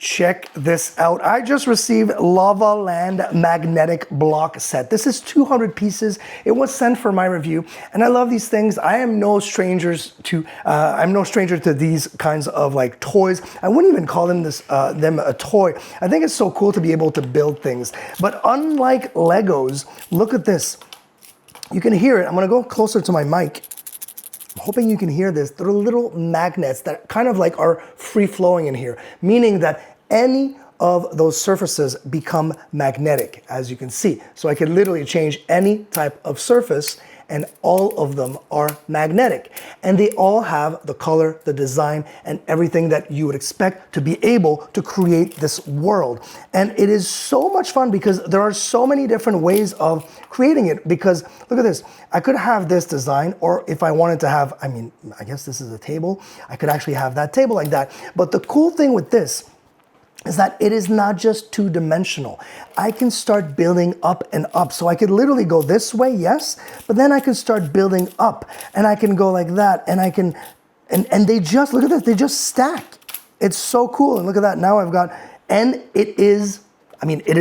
check this out. I just received Lava Land magnetic block set. This is 200 pieces. It was sent for my review, and I love these things. I am no stranger to these kinds of like toys. I wouldn't even call them a toy. I think it's so cool to be able to build things. But unlike Legos, look at this. You can hear it. I'm gonna go closer to my mic. I'm hoping you can hear this. There are little magnets that kind of like are free flowing in here, meaning that any of those surfaces become magnetic, as you can see. So I could literally change any type of surface and all of them are magnetic. And they all have the color, the design, and everything that you would expect to be able to create this world. And it is so much fun because there are so many different ways of creating it. Because look at this, I could have this design, or if I wanted to have, I guess this is a table, I could actually have that table like that. But the cool thing with this is that it is not just two-dimensional. I can start building up and up. So I could literally go this way, yes, but then I can start building up and I can go like that and I can, and they just, look at this, they just stack. It's so cool. And look at that, now I've got, and it is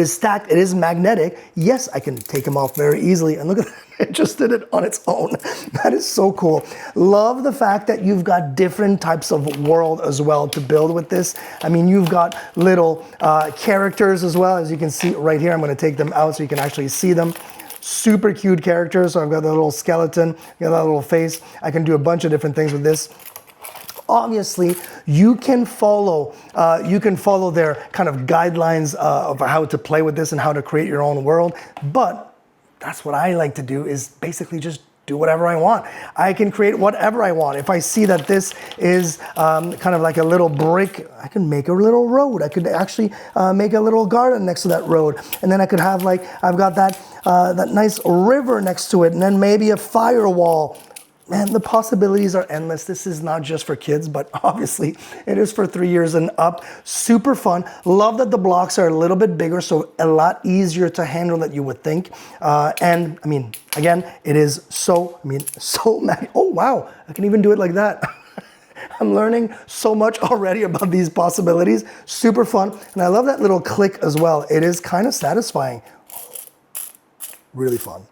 stacked, it is magnetic. Yes, I can take them off very easily. And look at that, it just did it on its own. That is so cool. Love the fact that you've got different types of world as well to build with this. You've got little characters as well, as you can see right here. I'm gonna take them out so you can actually see them. Super cute characters. So I've got the little skeleton, got that little face. I can do a bunch of different things with this. Obviously, you can follow their kind of guidelines of how to play with this and how to create your own world. But that's what I like to do, is basically just do whatever I want. I can create whatever I want. If I see that this is kind of like a little brick, I can make a little road. I could actually make a little garden next to that road. And then I could have I've got that nice river next to it, and then maybe a firewall. Man, the possibilities are endless. This is not just for kids, but obviously it is for 3 years and up. Super fun. Love that the blocks are a little bit bigger, so a lot easier to handle than you would think. And again, it is so oh wow, I can even do it like that. I'm learning so much already about these possibilities. Super fun. And I love that little click as well. It is kind of satisfying. Really fun.